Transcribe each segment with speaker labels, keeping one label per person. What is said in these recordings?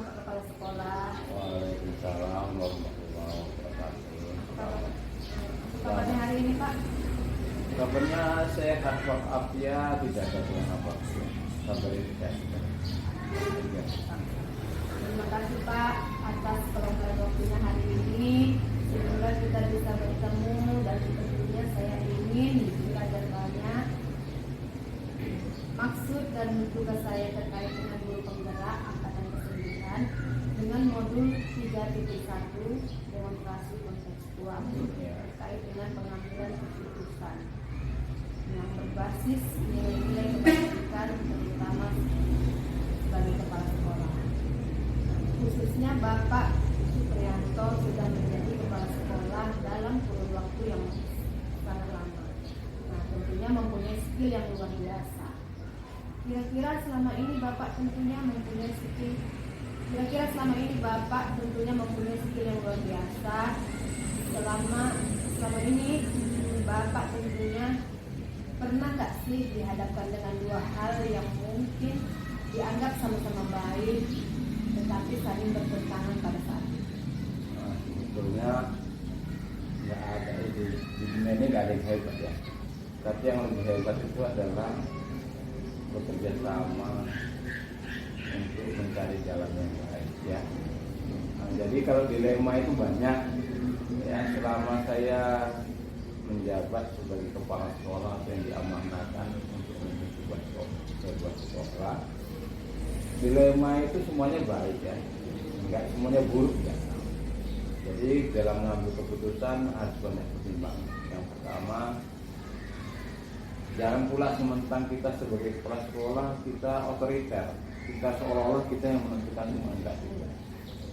Speaker 1: Bapak Kepala Sekolah.
Speaker 2: Waalaikumsalam warahmatullahi wabarakatuh.
Speaker 1: Kabarnya hari ini Pak?
Speaker 2: Kabarnya sehat walafiat, tidak ada yang apa-apa. Kabar ini sehat.
Speaker 1: Terima kasih Pak atas kelonggaran waktunya hari ini. Semoga kita bisa bertemu dan tentunya saya ingin belajar banyak. Maksud dan tugas saya terkait dengan guru penggerak angkatan ke-9 dengan modul 3.1 demonstrasi kontekstual terkait dengan pengambilan keputusan yang berbasis nilai-nilai kebajikan terutama sebagai kepala sekolah. Khususnya Bapak Supriyanto sudah menjadi kepala sekolah dalam kurun waktu yang sangat lama. Nah, tentunya mempunyai skill yang luar biasa. Kira-kira selama ini Bapak tentunya mempunyai skill yang luar biasa. Selama ini Bapak tentunya pernah nggak sih dihadapkan dengan dua hal yang mungkin dianggap sama-sama baik tetapi saling bertentangan pada saat itu?
Speaker 2: Sebetulnya nggak ada di dunia ini nggak ada yang hebat ya. Tapi yang lebih hebat itu adalah bekerja sama untuk mencari jalan yang baik ya. Nah, jadi kalau dilema itu banyak ya. Selama saya menjabat sebagai kepala sekolah yang diamanahkan untuk memimpin sebuah sekolah, dilema itu semuanya baik ya, enggak semuanya buruk ya. Jadi dalam mengambil keputusan harus banyak pertimbangan. Yang pertama, jangan pula sementang kita sebagai kepala sekolah kita otoriter, kita seolah-olah kita yang menentukan semua, enggak juga.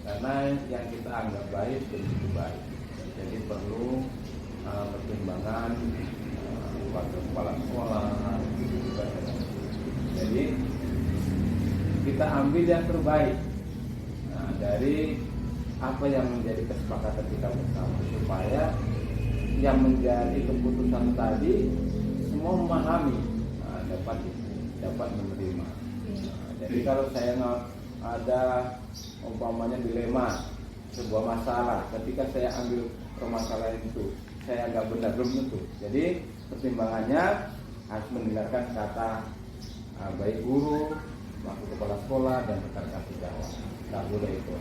Speaker 2: Karena yang kita anggap baik belum tentu baik. Jadi perlu pertimbangan wakil kepala sekolah. Jadi kita ambil yang terbaik dari apa yang menjadi kesepakatan kita bersama, supaya yang menjadi keputusan tadi semua memahami, dapat menerima. Jadi kalau saya ada umpamanya dilema sebuah masalah, ketika saya ambil permasalahan itu saya agak benar, belum tentu. Jadi pertimbangannya harus mendengarkan kata baik guru, wakil kepala sekolah dan rekan-rekan sejawat. Tidak boleh itu.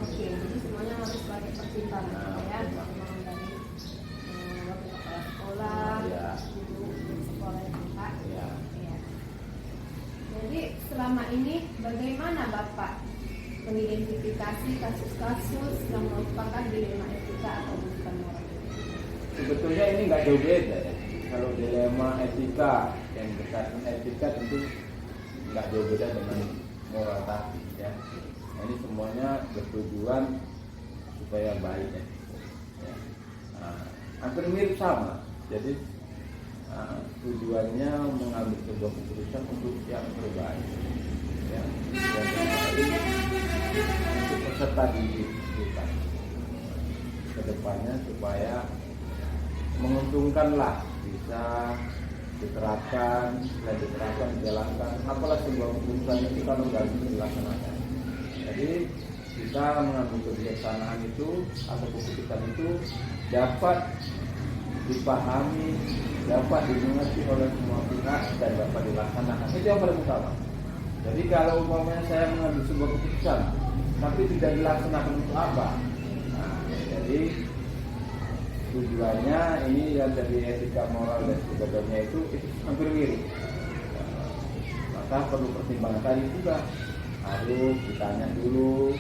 Speaker 1: Oke, jadi semuanya harus pakai pertimbangan ya, pertimbangan dari wakil kepala sekolah, guru sekolah yang Pak. Ya. Jadi selama ini bagaimana Bapak mengidentifikasi kasus-kasus yang merupakan dilema etika atau bukan moral?
Speaker 2: Sebetulnya ini nggak jauh beda ya. Kalau dilema etika yang berkaitan etika tentu nggak jauh beda dengan moral tadi ya. Nah, ini semuanya bertujuan supaya baik ya. Hampir mirip sama. Jadi tujuannya mengambil sebuah keputusan untuk yang terbaik ya. Untuk peserta didik kita kedepannya supaya menguntungkanlah, bisa diterapkan, dijalankan. Apalah sebuah keputusan itu kalau nggak bisa dilaksanakan. Jadi kita mengambil kebijaksanaan itu atau keputusan itu dapat dipahami, dapat dimengerti oleh semua pihak dan dapat dilaksanakan. Itu yang paling utama. Jadi kalau umpamanya saya mengambil sebuah keputusan tapi tidak dilaksanakan untuk apa? Nah, jadi tujuannya ini yang dari etika moral dan sebagainya itu hampir mirip. Maka perlu pertimbangan tadi juga, harus ditanya dulu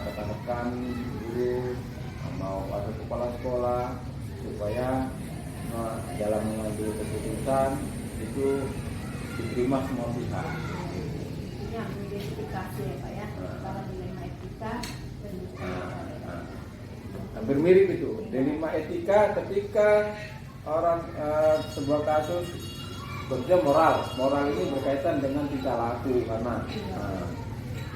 Speaker 2: rekan-rekan guru mau wakil kepala sekolah supaya dalam mengambil keputusan itu diterima semua pihak.
Speaker 1: Ini mengidentifikasi ya Pak ya, antara dilema etika dan
Speaker 2: hampir mirip itu. Dilema etika ketika orang sebuah kasus bekerja moral ini berkaitan dengan tingkah laku karena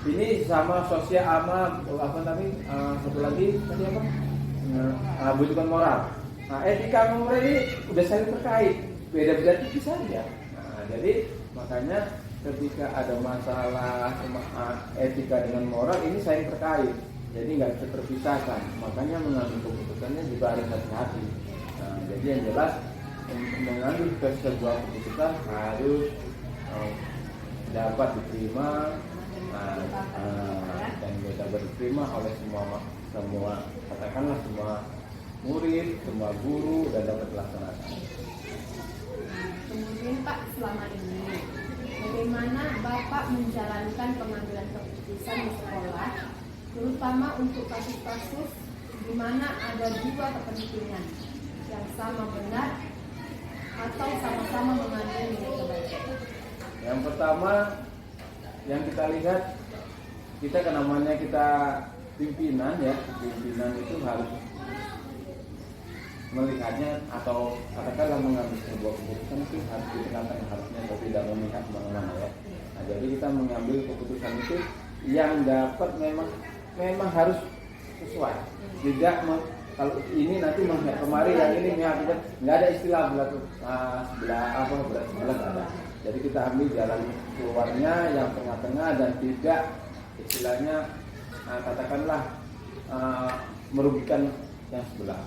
Speaker 2: ini sama sosial ama apa tadi satu lagi tadi apa bukan moral. Nah, etika moral ini udah saling terkait, beda-beda tipis saja. Nah, jadi makanya ketika ada masalah etika dengan moral ini saling terkait, jadi nggak bisa terpisahkan. Makanya mengambil keputusannya juga harus hati-hati. Nah, jadi yang jelas mengambil sebuah keputusan harus dapat diterima dan dapat diterima oleh semua katakanlah semua murid, semua guru, dan dapat dilaksanakan.
Speaker 1: Kemudian Pak, selama ini bagaimana Bapak menjalankan pengambilan keputusan di sekolah, terutama untuk kasus-kasus di mana ada dua kepentingan yang sama benar atau sama-sama mengambil nilai kebaikan?
Speaker 2: Yang pertama yang kita lihat, kita kan namanya kita pimpinan ya, pimpinan itu harus melihatnya atau katakanlah mengambil sebuah keputusan itu harus ditenangkan harusnya, tapi tidak memihak kemana-mana ya. Nah, jadi kita mengambil keputusan itu yang dapat memang harus sesuai, tidak kalau ini nanti memihak kemari, yang ini memihak nggak ada istilah belah ada. Jadi kita ambil jalan keluarnya yang tengah-tengah dan tidak istilahnya katakanlah merugikan yang sebelah.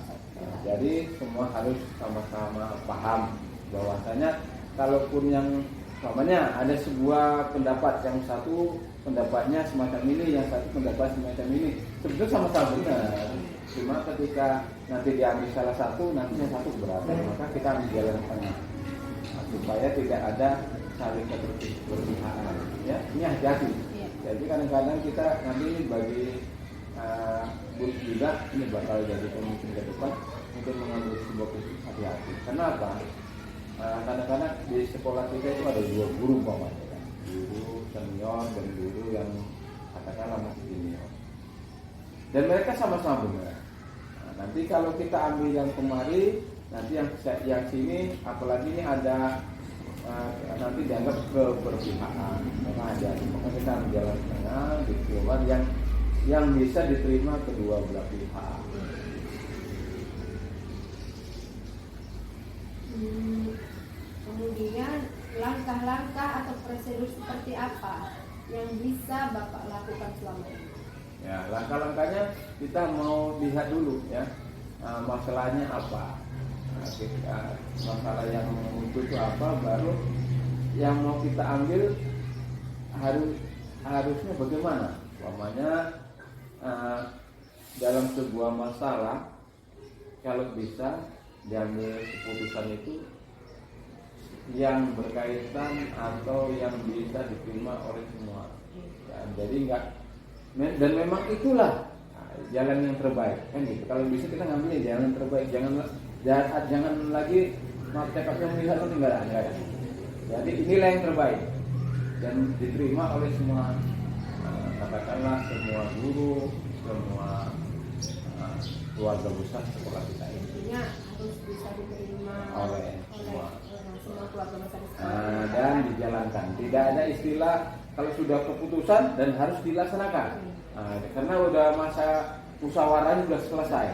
Speaker 2: Jadi semua harus sama-sama paham bahwasanya kalaupun yang namanya ada sebuah pendapat, yang satu pendapatnya semacam ini, yang satu pendapat semacam ini, sebetulnya sama-sama benar. Cuma ketika nanti diambil salah satu, nanti yang satu keberatan, maka kita ambil jalan tengah supaya tidak ada saling berpihakan. Ya, ini hati-hati. Jadi kadang-kadang kita nanti bagi guru juga ini bakal jadi pemimpin ke depan untuk mengambil sebuah keputusan, hati-hati. Kenapa? Kadang-kadang di sekolah kita itu ada dua guru umpamanya kan? Guru senior dan guru yang katakanlah masih junior. Dan mereka sama-sama benar. Nah, nanti kalau kita ambil yang kemari, nanti yang sini, apalagi ini ada nanti dianggap keberpihakan. Maka kita ambil jalan tengah di keluar yang bisa diterima kedua belah pihak.
Speaker 1: Kemudian langkah-langkah atau prosedur seperti apa yang bisa Bapak lakukan selama ini?
Speaker 2: Ya, langkah-langkahnya kita mau lihat dulu ya, masalahnya apa. Masalah yang muncul itu apa, baru yang mau kita ambil harusnya bagaimana. Umpamanya dalam sebuah masalah kalau bisa diambil keputusan itu yang berkaitan atau yang bisa diterima oleh semua. Ya, jadi enggak, dan memang itulah jalan yang terbaik kan gitu. Kalau bisa kita ngambil jalan yang terbaik, jangan lagi cakapnya melihat itu enggak ada. Jadi inilah yang terbaik dan diterima oleh semua, katakanlah semua guru, semua keluarga besar sekolah kita ini.
Speaker 1: Intinya harus bisa diterima
Speaker 2: oleh semua
Speaker 1: keluarga besar sekolah.
Speaker 2: Dan dijalankan. Tidak ada istilah kalau sudah keputusan dan harus dilaksanakan. Karena udah masa musyawarahnya sudah selesai.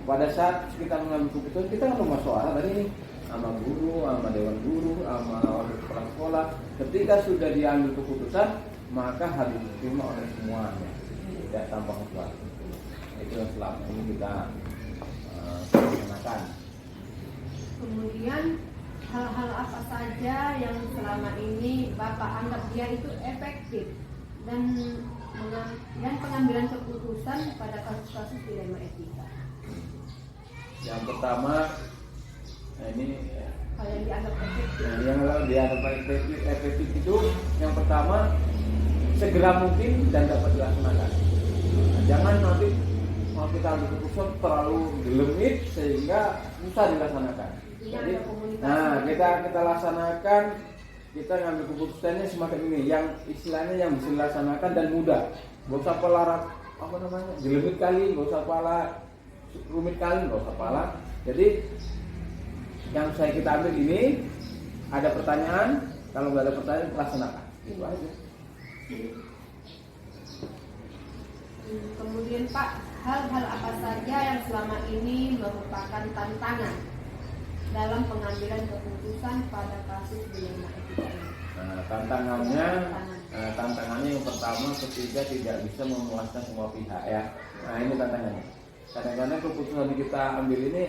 Speaker 2: Pada saat kita mengambil keputusan, kita kan musyawarah tadi ini sama guru, sama dewan guru, sama wakil kepala sekolah. Ketika sudah diambil keputusan, maka harus diterima oleh semuanya, tidak tanpa kecuali. Itu yang selama ini kita laksanakan.
Speaker 1: Kemudian hal-hal apa saja yang selama ini Bapak anggap dia itu efektif dan pengambilan keputusan pada kasus-kasus dilema etika?
Speaker 2: Yang pertama, ini
Speaker 1: hal yang dianggap efektif.
Speaker 2: Yang dianggap efektif itu yang pertama segera mungkin dan dapat dilaksanakan. Jangan nanti mau kita ambil keputusan terlalu dilemit sehingga susah dilaksanakan. Jadi, kita laksanakan, kita ngambil keputusannya semacam ini, yang istilahnya yang bisa dilaksanakan dan mudah. Gak usah pala dilemit kali, gak usah pala rumit kali, gak usah pala. Jadi yang kita ambil ini ada pertanyaan, kalau nggak ada pertanyaan laksanakan. Itu aja.
Speaker 1: Kemudian Pak, hal-hal apa saja yang selama ini merupakan tantangan dalam pengambilan keputusan pada kasus dilema etika ini?
Speaker 2: Nah, tantangannya yang pertama ketika tidak bisa memuaskan semua pihak ya. Nah ini tantangannya. Kadang-kadang keputusan yang kita ambil ini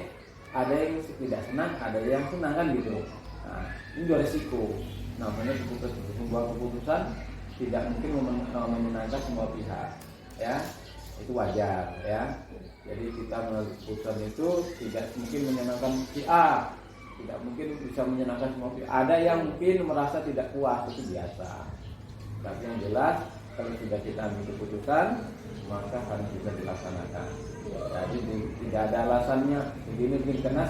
Speaker 2: ada yang tidak senang, ada yang senang kan gitu. Nah, ini juga resiko. Namanya sebuah keputusan tidak mungkin memenangkan semua pihak ya. Itu wajar ya. Jadi kita mengambil keputusan itu tidak mungkin menyenangkan si A, tidak mungkin bisa menyenangkan semua pihak. Ada yang mungkin merasa tidak puas, itu biasa. Tapi yang jelas kalau sudah kita ambil keputusan maka harus bisa dilaksanakan. Jadi tidak ada alasannya begini karena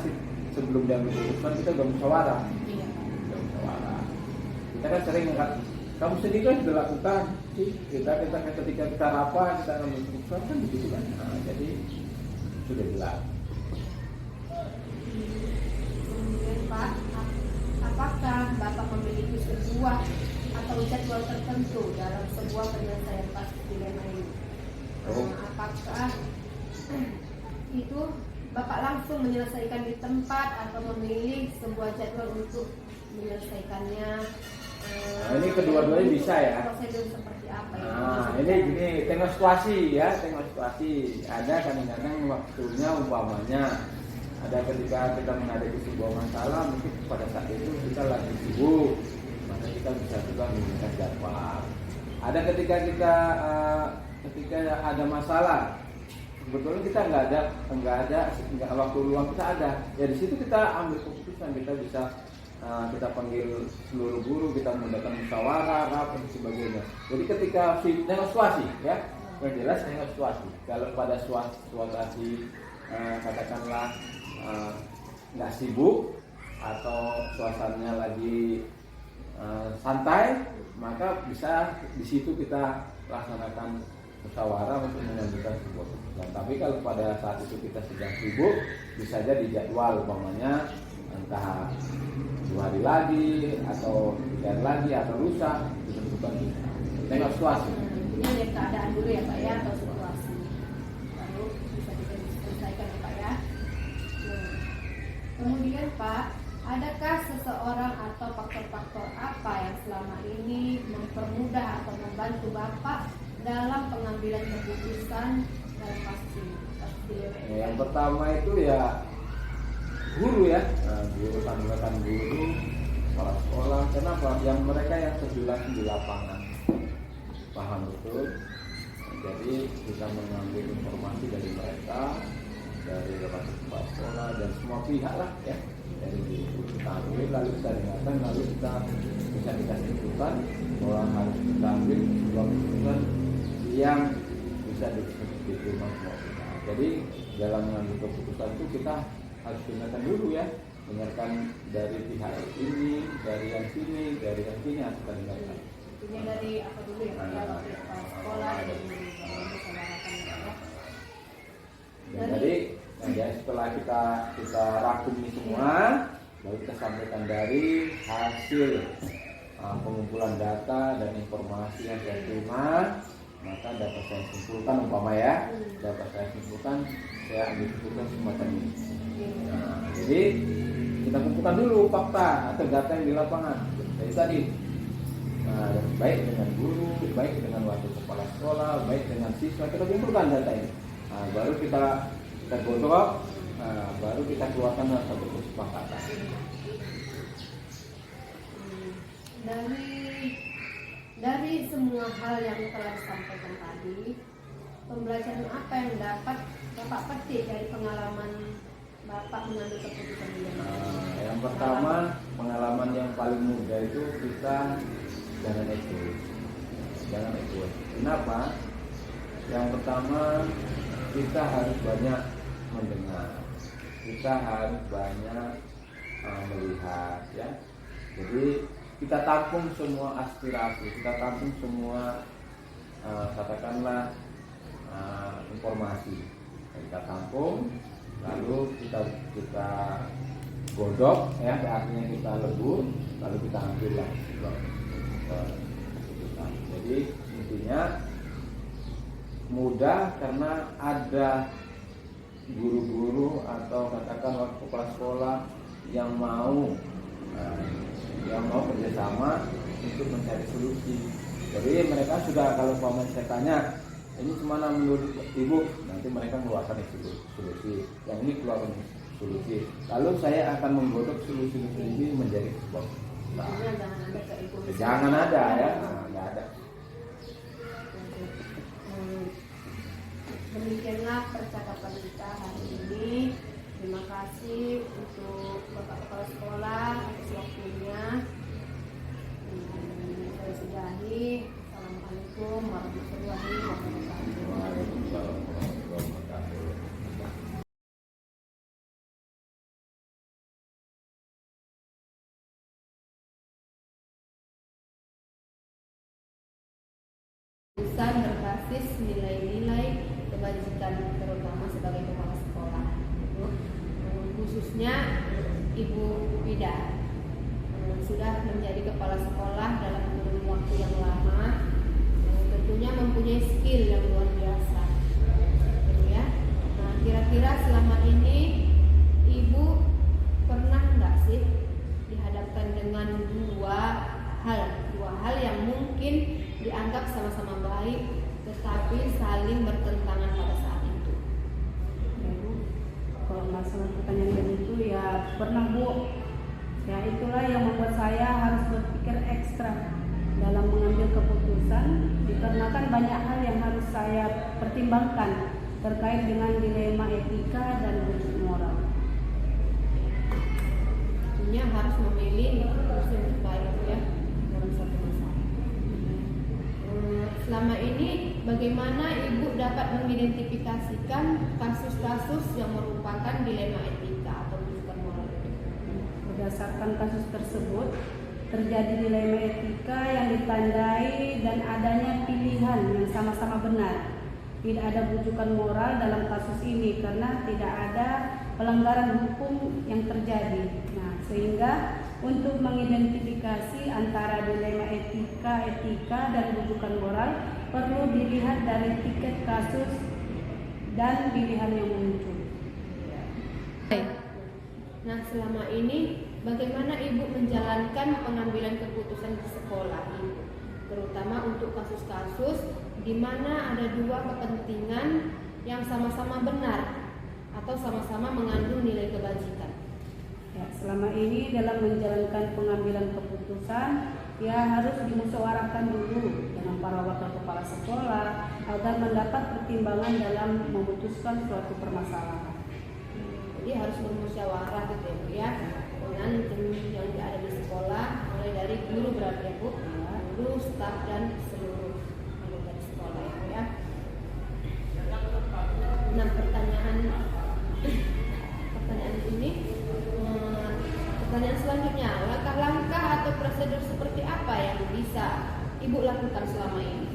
Speaker 2: sebelum diambil keputusan kita sudah musyawarah. Kita kan sering kamu sendiri kan sudah lakukan sih. Kita ketika kita rapat kita ambil keputusan kan begitu kan. Nah, jadi sudah jelas.
Speaker 1: Kemudian Pak, apakah Bapak memiliki sebuah atau jadwal tertentu dalam sebuah penyelesaian kasus dilema ini? Apakah itu Bapak langsung menyelesaikan di tempat atau memilih sebuah jadwal untuk menyelesaikannya?
Speaker 2: Nah, ini kedua-duanya bisa ya.
Speaker 1: Prosedur seperti apa ya?
Speaker 2: Nah, ini tengok situasi ya, tengok situasi. Ada kadang-kadang waktunya umpamanya ada ketika kita menghadapi sebuah masalah, mungkin pada saat itu kita lagi sibuk, maka kita bisa juga menggunakan jadwal. Ada ketika ada masalah, sebetulnya kita nggak ada waktu luang kita ada. Ya di situ kita ambil keputusan, kita bisa kita panggil seluruh guru, kita mengadakan musyawarah, rapat dan sebagainya. Jadi ketika tengok situasi ya, yang jelas tengok situasi. Kalau pada situasi katakanlah nggak sibuk atau suasananya lagi santai, maka bisa di situ kita laksanakan musyawarah untuk menentukan sebuah keputusan. Tapi kalau pada saat itu kita sedang sibuk, bisa saja dijadwal umpamanya entah 2 hari lagi atau 3 hari lagi atau lusa, ditentukan. Tengok situasi.
Speaker 1: Ini lihat keadaan dulu ya Pak ya, atau situasi. Lalu bisa diselesaikan ya Pak ya. Kemudian Pak, adakah seseorang atau faktor-faktor apa yang selama ini mempermudah atau membantu Bapak dalam pengambilan keputusan dalam kasus ini?
Speaker 2: Yang pertama itu ya guru ya, guru, tanggapan guru, kepala sekolah. Kenapa? Yang mereka yang terjelas di lapangan paham betul. Jadi kita mengambil informasi dari mereka, dari kepala sekolah dan semua pihak lah ya. Dari guru kita ambil, lalu kita dengarkan, lalu kita bisa dikasih keputusan bahwa harus kita ambil sebuah keputusan yang bisa diterima semua pihak. Jadi dalam mengambil keputusan itu kita harus dengarkan dulu ya, dengarkan dari pihak ini, dari yang sini, dari yang sini harus kita dengarkan.
Speaker 1: Ini dari apa dulu ya Pak ya, dari kepala sekolah dan disaudarakan ya.
Speaker 2: Jadi setelah kita rangkum ini semua, lalu kita sampaikan dari hasil pengumpulan data dan informasi yang saya terima, maka data saya simpulkan data saya simpulkan, saya ambil keputusan semacam ini. Nah, jadi kita kumpulkan dulu fakta atau data yang di lapangan. Jadi tadi, baik dengan guru, baik dengan wakil kepala sekolah, baik dengan siswa, kita kumpulkan data ini. Nah, baru kita godok, baru kita keluarkan satu kesepakatan.
Speaker 1: Dari semua hal yang telah disampaikan tadi, pembelajaran apa yang dapat Bapak petik dari pengalaman Bapak mengambil keputusan ini?
Speaker 2: Yang pertama, pengalaman yang paling mudah itu kita jangan egois. Kenapa? Yang pertama, kita harus banyak mendengar, kita harus banyak melihat ya. Jadi kita tampung semua aspirasi, kita tampung semua katakanlah informasi, kita tampung, lalu kita godok ya, artinya kita lebur, lalu kita ambil lah keputusan. Jadi intinya mudah karena ada guru-guru atau katakan kepala sekolah yang mau kerjasama untuk mencari solusi. Jadi mereka sudah, kalau mau saya tanya ini gimana menurut ibu, nanti mereka mengeluarkan solusi, yang ini keluarkan solusi, lalu saya akan menggodok solusi ini menjadi sebuah usaha. Jangan ada ya, nggak ada.
Speaker 1: Demikianlah percakapan kita hari ini. Terima kasih untuk Bapak Kepala Sekolah atas waktunya. Saya sudahi. Assalamualaikum warahmatullahi wabarakatuh.
Speaker 2: Waalaikumsalam warahmatullahi wabarakatuh.
Speaker 1: Keputusan berbasis nilai-nilai kebajikan, terutama sebagai kepala sekolah. Khususnya Ibu Wida sudah menjadi kepala sekolah dalam kurun waktu yang lama, tentunya mempunyai skill yang luar biasa, ya. Nah, kira-kira selama ini Ibu pernah nggak sih dihadapkan dengan dua hal yang mungkin dianggap sama-sama baik, tetapi saling bertentangan pada saat itu?
Speaker 3: Ya, Bu. Kalau masalah pertanyaan itu ya pernah, Bu. Ya, itulah yang membuat saya harus berpikir ekstra dalam mengambil keputusan, dikarenakan banyak hal yang harus saya pertimbangkan terkait dengan dilema etika dan wujud moral.
Speaker 1: Tentunya harus memilih keputusan yang terbaik, ya, dalam satu masalah. Selama ini bagaimana Ibu dapat mengidentifikasikan kasus-kasus yang merupakan dilema etika atau wujud moral itu?
Speaker 3: Berdasarkan kasus tersebut, terjadi dilema etika yang ditandai dan adanya pilihan yang sama-sama benar. Tidak ada bujukan moral dalam kasus ini karena tidak ada pelanggaran hukum yang terjadi. Nah, sehingga untuk mengidentifikasi antara dilema etika dan bujukan moral perlu dilihat dari tiket kasus dan pilihan yang muncul.
Speaker 1: Nah, selama ini bagaimana Ibu menjalankan pengambilan keputusan di sekolah Ibu, terutama untuk kasus-kasus di mana ada dua kepentingan yang sama-sama benar atau sama-sama mengandung nilai kebajikan?
Speaker 3: Ya, selama ini dalam menjalankan pengambilan keputusan ya harus dimusyawarahkan dulu dengan para wakil kepala sekolah agar mendapat pertimbangan dalam memutuskan suatu permasalahan.
Speaker 1: Jadi harus bermusyawarah gitu ya, Bu, ya, dengan tim yang ada di sekolah, mulai dari guru berarti ya, Bu, guru, staf dan seluruh anggota di sekolah ya, Bu, ya. Nah, pertanyaan selanjutnya, langkah-langkah atau prosedur seperti apa yang bisa Ibu lakukan selama ini?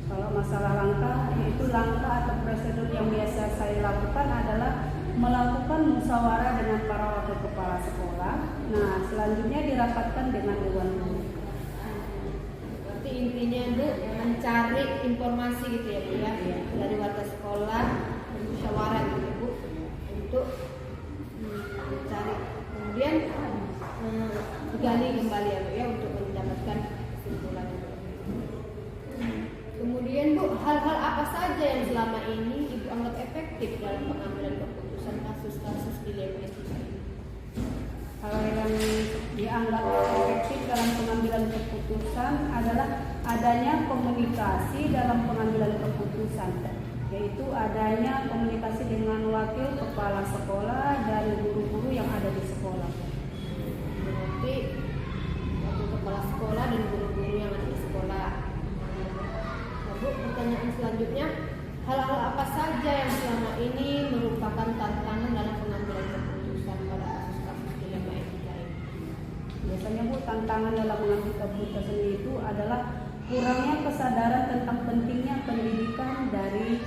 Speaker 3: Kalau masalah langkah, yaitu langkah atau prosedur yang biasa saya lakukan adalah melakukan musyawarah dengan para wakil kepala sekolah. Nah, selanjutnya dirapatkan dengan dewan guru.
Speaker 1: Berarti intinya Bu mencari informasi gitu ya, Bu, ya, dari warga sekolah, musyawarah gitu ya, Bu, untuk mencari, kemudian digali kembali ya, Bu, ya, untuk mendapatkan kesimpulan. Kemudian Bu, hal-hal apa saja yang selama ini Ibu anggap efektif dalam pengambilan keputusan kasus-kasus dilema etika ini?
Speaker 3: Hal yang dianggap efektif dalam pengambilan keputusan adalah adanya komunikasi dalam pengambilan keputusan, yaitu adanya komunikasi dengan wakil kepala sekolah dan guru-guru yang ada di sekolah.
Speaker 1: Berarti wakil kepala sekolah dan guru-guru yang ada di sekolah. Bu, pertanyaan selanjutnya, hal-hal apa saja yang selama ini merupakan tantangan dalam pengambilan keputusan pada kasus-kasus dilema etika ini?
Speaker 3: Biasanya, Bu, tantangan dalam mengambil keputusan itu adalah kurangnya kesadaran tentang pentingnya pendidikan dari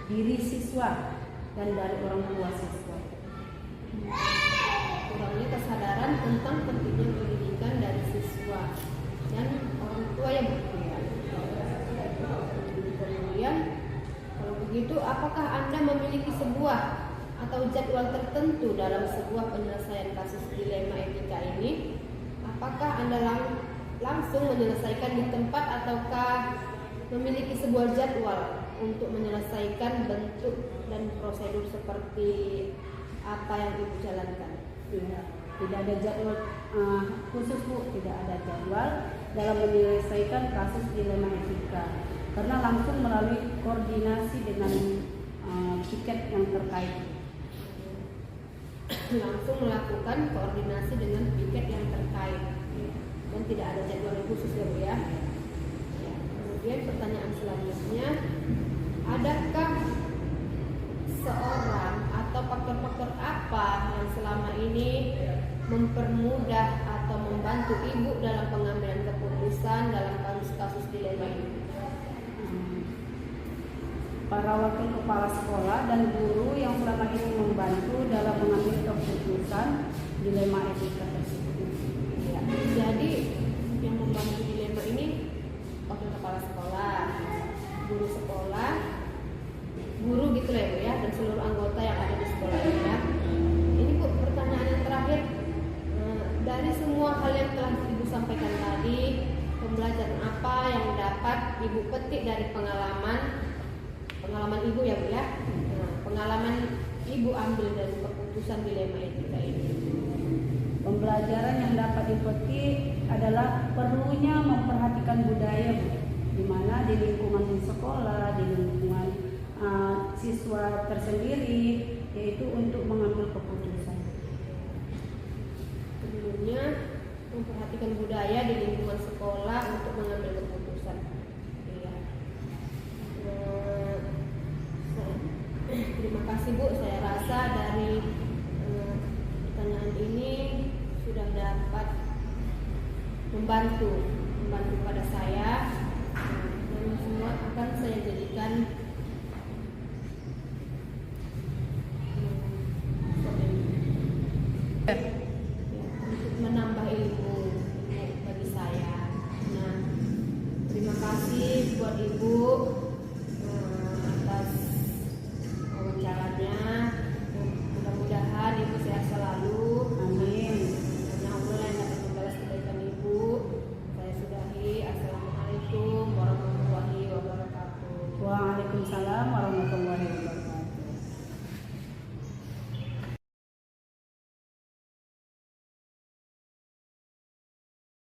Speaker 3: diri siswa dan dari orang tua siswa.
Speaker 1: Kurangnya kesadaran tentang pentingnya pendidikan dari siswa dan orang tua yang bekerja. Kemudian, kalau begitu, apakah Anda memiliki sebuah atau jadwal tertentu dalam sebuah penyelesaian kasus dilema etika ini? Apakah Anda langsung menyelesaikan di tempat ataukah memiliki sebuah jadwal untuk menyelesaikan bentuk dan prosedur seperti apa yang Ibu jalankan?
Speaker 3: Tidak ada jadwal khusus Bu, tidak ada jadwal dalam menyelesaikan kasus dilema etika karena langsung melalui koordinasi dengan piket yang terkait.
Speaker 1: Langsung melakukan koordinasi dengan piket yang terkait dan tidak ada jadwal khusus ya Bu ya. Kemudian pertanyaan selanjutnya, adakah seorang atau faktor-faktor apa yang selama ini mempermudah atau membantu Ibu dalam pengambilan keputusan dalam kasus-kasus dilema ini?
Speaker 3: Para wakil kepala sekolah dan guru yang selama ini membantu dalam mengambil keputusan dilema etika tersebut.
Speaker 1: Ya, jadi yang membantu dilema ini wakil kepala sekolah, guru gitu lah ya Bu ya, dan seluruh anggota yang ada di sekolah ini ya. Ini Bu, pertanyaan yang terakhir, dari semua hal yang telah Ibu sampaikan tadi, pembelajaran apa yang dapat Ibu petik dari pengalaman Ibu ya Bu ya? Nah, pengalaman Ibu ambil dari keputusan dilema etika ini.
Speaker 3: Pembelajaran yang dapat dipetik adalah perlunya memperhatikan budaya Bu, di mana di lingkungan sekolah, di lingkungan siswa tersendiri, yaitu untuk mengambil keputusan.
Speaker 1: Perlunya memperhatikan budaya di lingkungan sekolah untuk mengambil keputusan. Iya. Terima kasih Bu, saya rasa dari pertanyaan ini sudah dapat membantu pada saya, dan semua akan saya jadikan untuk menambah ilmu bagi saya. Nah, terima kasih buat Ibu